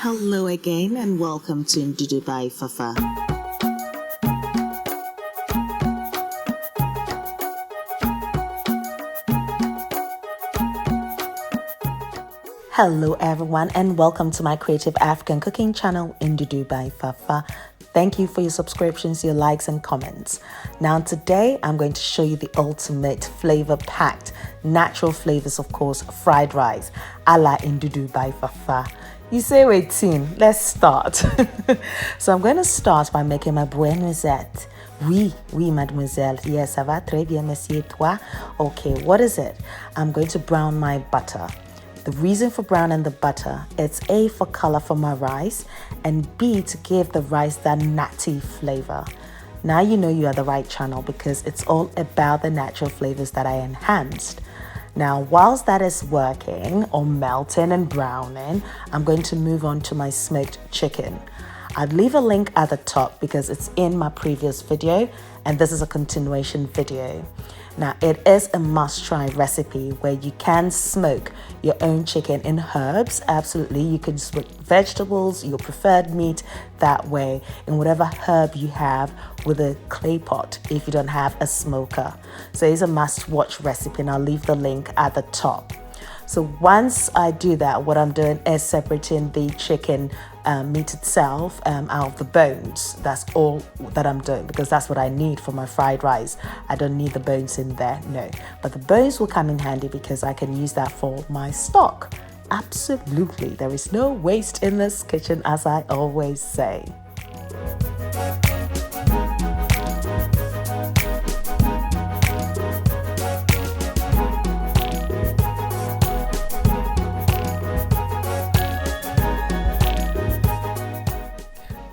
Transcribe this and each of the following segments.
Hello again and welcome to Ndudu by Fafa. Hello everyone and welcome to my creative African cooking channel Ndudu by Fafa. Thank you for your subscriptions, your likes and comments. Now today I'm going to show you the ultimate flavor-packed, natural flavors of course, fried rice a la Ndudu by Fafa. You say waiting, let's start. So I'm going to start by making my beurre noisette. Oui, mademoiselle. Yes, ça va très bien, monsieur, toi. Okay, what is it? I'm going to brown my butter. The reason for browning the butter, it's A, for color for my rice, and B, to give the rice that nutty flavor. Now you know you are the right channel because it's all about the natural flavors that I enhanced. Now, whilst that is working or melting and browning, I'm going to move on to my smoked chicken. I'll leave a link at the top because it's in my previous video and this is a continuation video. Now, it is a must-try recipe where you can smoke your own chicken in herbs. Absolutely, you can smoke vegetables, your preferred meat that way, in whatever herb you have with a clay pot if you don't have a smoker. So it's a must-watch recipe and I'll leave the link at the top. So once I do that, what I'm doing is separating the chicken meat itself out of the bones. That's all that I'm doing because that's what I need for my fried rice. I don't need the bones in there, no. But the bones will come in handy because I can use that for my stock. Absolutely, there is no waste in this kitchen, as I always say.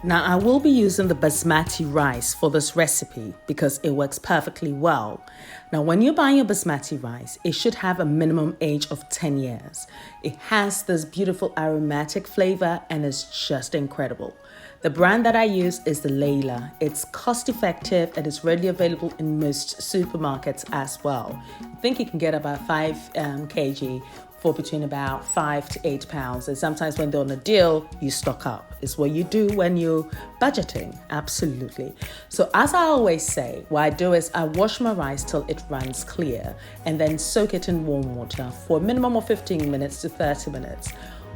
Now, I will be using the basmati rice for this recipe because it works perfectly well. Now, when you're buying your basmati rice, it should have a minimum age of 10 years. It has this beautiful aromatic flavor and it's just incredible. The brand that I use is the Layla. It's cost effective and it's readily available in most supermarkets as well. I think you can get about 5 kg for between about 5 to 8 pounds. And sometimes when they're on a deal, you stock up. It's what you do when you're budgeting, absolutely. So as I always say, what I do is I wash my rice till it runs clear and then soak it in warm water for a minimum of 15 minutes to 30 minutes.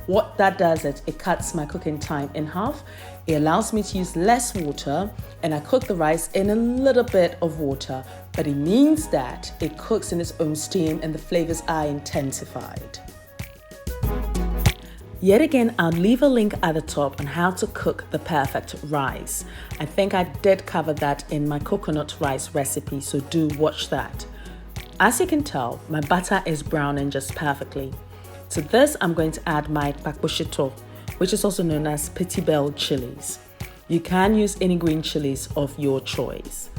What that does is it cuts my cooking time in half. It allows me to use less water and I cook the rice in a little bit of water, but it means that it cooks in its own steam and the flavors are intensified. Yet again, I'll leave a link at the top on how to cook the perfect rice. I think I did cover that in my coconut rice recipe, so do watch that. As you can tell, my butter is browning just perfectly. To this, I'm going to add my pakboshito, which is also known as petit bell chilies. You can use any green chilies of your choice.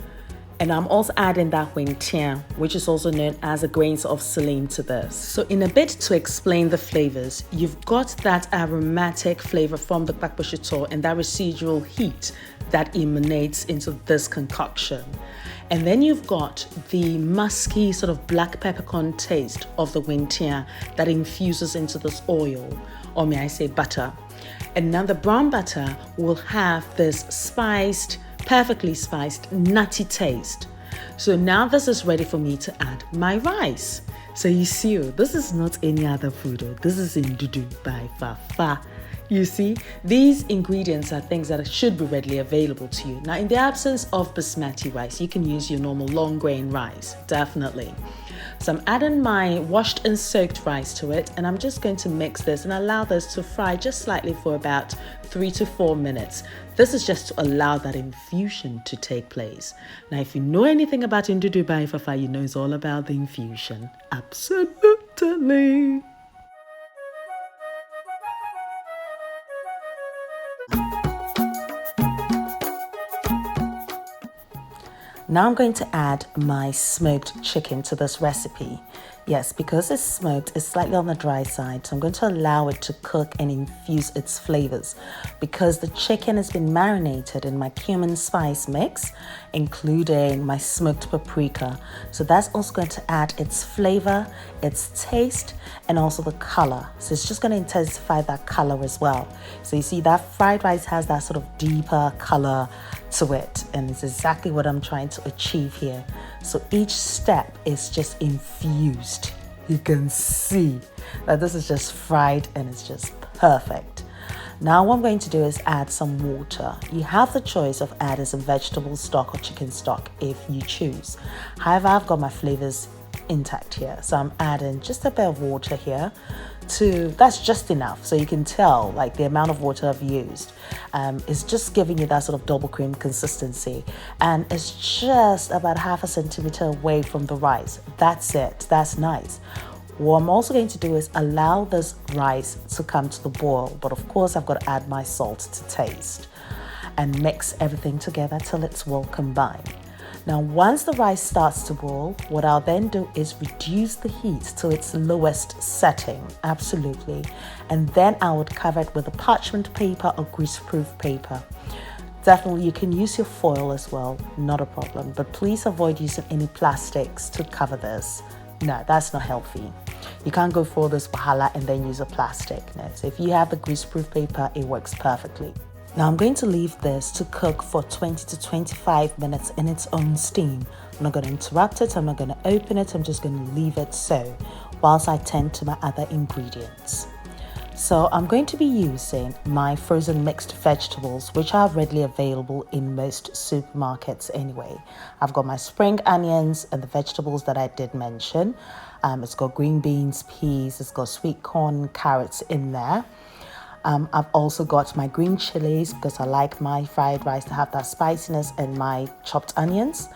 And I'm also adding that wingtian, which is also known as a grains of saline to this. So in a bit to explain the flavors, you've got that aromatic flavor from the pakboshito and that residual heat that emanates into this concoction. And then you've got the musky sort of black peppercorn taste of the wingtian that infuses into this oil, or may I say butter. And now the brown butter will have this spiced, perfectly spiced, nutty taste. So now this is ready for me to add my rice. So you see, this is not any other food. This is Ndudu by Fafa. You see, these ingredients are things that should be readily available to you. Now, in the absence of basmati rice, you can use your normal long grain rice, definitely. So I'm adding my washed and soaked rice to it, and I'm just going to mix this and allow this to fry just slightly for about 3 to 4 minutes. This is just to allow that infusion to take place. Now, if you know anything about Ndudu by Fafa, you know it's all about the infusion. Absolutely. Now I'm going to add my smoked chicken to this recipe. Yes, because it's smoked, it's slightly on the dry side. So I'm going to allow it to cook and infuse its flavors. Because the chicken has been marinated in my cumin spice mix, including my smoked paprika. So that's also going to add its flavor, its taste, and also the color. So it's just going to intensify that color as well. So you see that fried rice has that sort of deeper color to it, and it's exactly what I'm trying to achieve here. So each step is just infused. You can see that this is just fried and it's just perfect. Now what I'm going to do is add some water. You have the choice of adding some vegetable stock or chicken stock if you choose. However, I've got my flavors intact here, so I'm adding just a bit of water here. That's just enough, so you can tell like the amount of water I've used is just giving you that sort of double cream consistency, and it's just about half a centimeter away from the rice. That's it. That's nice. What I'm also going to do is allow this rice to come to the boil, but of course I've got to add my salt to taste and mix everything together till it's well combined. Now, once the rice starts to boil, what I'll then do is reduce the heat to its lowest setting, absolutely. And then I would cover it with a parchment paper or greaseproof paper. Definitely, you can use your foil as well, not a problem. But please avoid using any plastics to cover this. No, that's not healthy. You can't go for this wahala and then use a plastic. No. So if you have the greaseproof paper, it works perfectly. Now I'm going to leave this to cook for 20 to 25 minutes in its own steam. I'm not going to interrupt it, I'm not going to open it, I'm just going to leave it so whilst I tend to my other ingredients. So I'm going to be using my frozen mixed vegetables, which are readily available in most supermarkets anyway. I've got my spring onions and the vegetables that I did mention. It's got green beans, peas, it's got sweet corn, carrots in there. I've also got my green chilies because I like my fried rice to have that spiciness, and my chopped onions.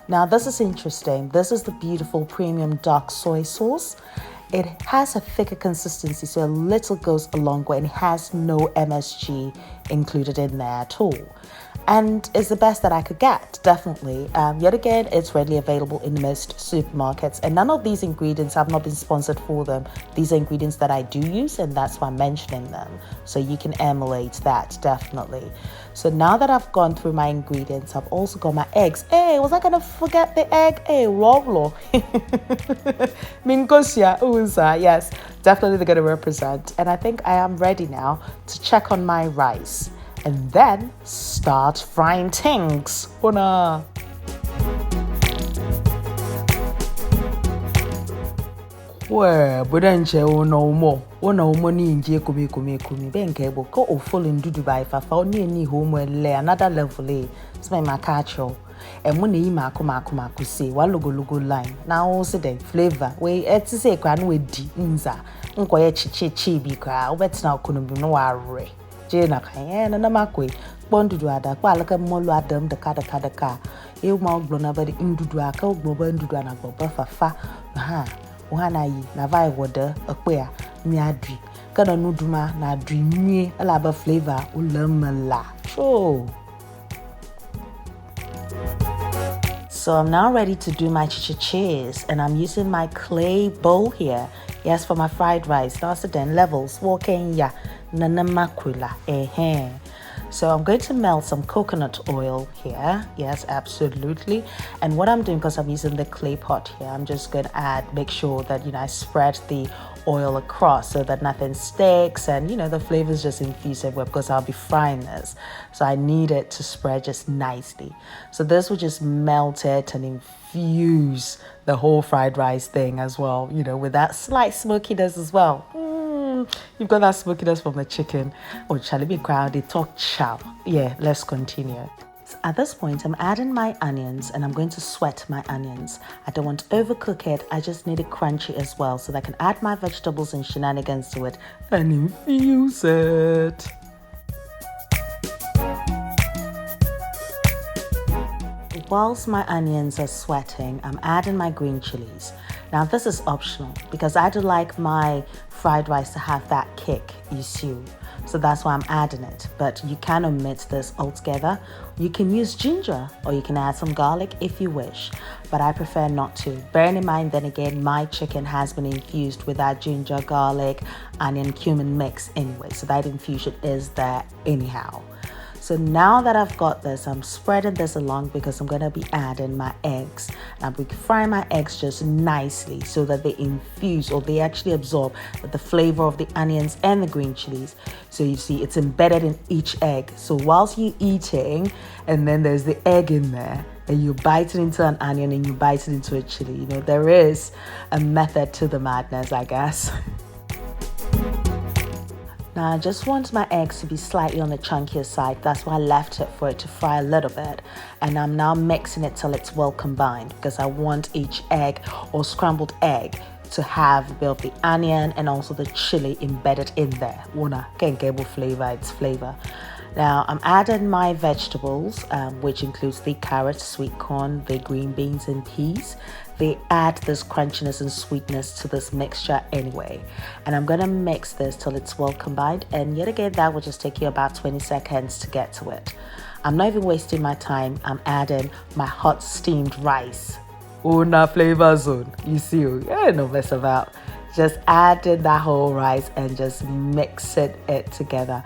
Now this is interesting. This is the beautiful premium dark soy sauce. It has a thicker consistency, so a little goes a long way, and it has no MSG included in there at all. And it's the best that I could get, definitely. Yet again, it's readily available in most supermarkets, and none of these ingredients have not been sponsored for them. These are ingredients that I do use, and that's why I'm mentioning them. So you can emulate that, definitely. So now that I've gone through my ingredients, I've also got my eggs. Hey, was I going to forget the egg? Hey, Rolo. Minkosia, Uza. Yes, definitely they're going to represent. And I think I am ready now to check on my rice and then start frying things. Una. Well, but then she no more. No money in kumi benke boko o full Ndudu by Fafa oni ni home le another level eh. It's my catcho. And money mako say one logo line. Now also the flavor we eti say kwan we di nza. Nkoye chichi bi kwa obet na okunubi no are. Jena kayena na makwe bondudu ada kwa alaka molu adam de ka e ma ogbona ba de Ndudu aka ogboba Ndudu na gboba Fafa ha ohana yi na vai wode akwe a mi adwi kana nuduma na adwi mie ala ba flavor ulamala so I'm now ready to do my chichis, and I'm using my clay bowl here. Yes, for my fried rice. That's then levels. Walking ya nanamakwila. So I'm going to melt some coconut oil here. Yes, absolutely. And what I'm doing, because I'm using the clay pot here, I'm just going to make sure that, I spread the oil across so that nothing sticks and, the flavors just infuse everywhere because I'll be frying this. So I need it to spread just nicely. So this will just melt it and infuse the whole fried rice thing as well, with that slight smokiness as well. You've got that smokiness from the chicken. Oh, shall it be crowded? Talk chow. Yeah, let's continue. So at this point, I'm adding my onions and I'm going to sweat my onions. I don't want to overcook it. I just need it crunchy as well so that I can add my vegetables and shenanigans to it and infuse it. Whilst my onions are sweating, I'm adding my green chilies. Now this is optional because I do like my fried rice to have that kick, you see. So that's why I'm adding it. But you can omit this altogether. You can use ginger or you can add some garlic if you wish, but I prefer not to. Bearing in mind, then again, my chicken has been infused with that ginger, garlic, onion, cumin mix anyway. So that infusion is there anyhow. So now that I've got this, I'm spreading this along because I'm going to be adding my eggs. And I'll be frying my eggs just nicely so that they infuse or they actually absorb the flavor of the onions and the green chilies. So you see it's embedded in each egg. So whilst you're eating and then there's the egg in there and you bite it into an onion and you bite it into a chili, you know, there is a method to the madness, I guess. Now I just want my eggs to be slightly on the chunkier side. That's why I left it for it to fry a little bit. And I'm now mixing it till it's well combined because I want each egg or scrambled egg to have a bit of the onion and also the chili embedded in there. Wanna can't get flavor, it's flavor. Now I'm adding my vegetables, which includes the carrots, sweet corn, the green beans and peas. They add this crunchiness and sweetness to this mixture anyway. And I'm gonna mix this till it's well combined. And yet again, that will just take you about 20 seconds to get to it. I'm not even wasting my time. I'm adding my hot steamed rice. Una flavor zone. You see, no mess about. Just adding that whole rice and just mixing it together.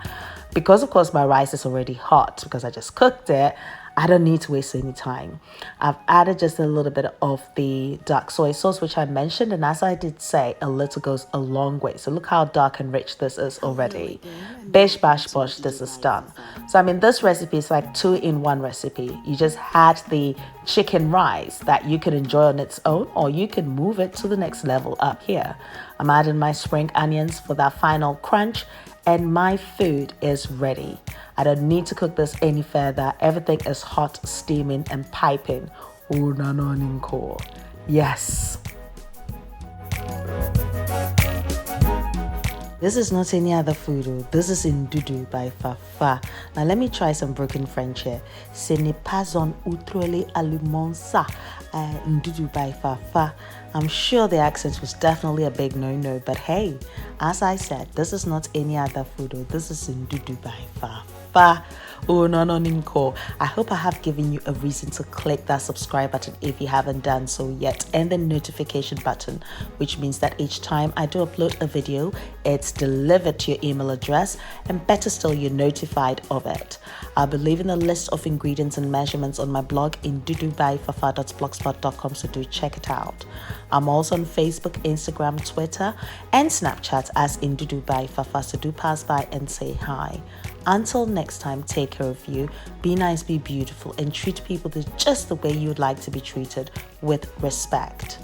Because of course my rice is already hot because I just cooked it, I don't need to waste any time. I've added just a little bit of the dark soy sauce, which I mentioned, and as I did say, a little goes a long way. So look how dark and rich this is already. Bish bash bosh, this is done. So I mean, this recipe is like 2-in-1 recipe. You just had the chicken rice that you can enjoy on its own, or you can move it to the next level up here. I'm adding my spring onions for that final crunch, and my food is ready. I don't need to cook this any further. Everything is hot, steaming, and piping. Yes. This is not any other food. This is Ndudu by Fafa. Now let me try some broken French here. Ce n'est pas un outrele aliment ça. Ndudu by Fafa. I'm sure the accent was definitely a big no-no, but hey, as I said, this is not any other food. This is Ndudu by Fafa. I hope I have given you a reason to click that subscribe button if you haven't done so yet, and the notification button, which means that each time I do upload a video, it's delivered to your email address, and better still, you're notified of it. I'll be leaving a list of ingredients and measurements on my blog ndudubyfafa.blogspot.com, so do check it out. I'm also on Facebook, Instagram, Twitter, and Snapchat as Ndudu by Fafa, so do pass by and say hi. Until next time, take care of you, be nice, be beautiful, and treat people just the way you would like to be treated, with respect.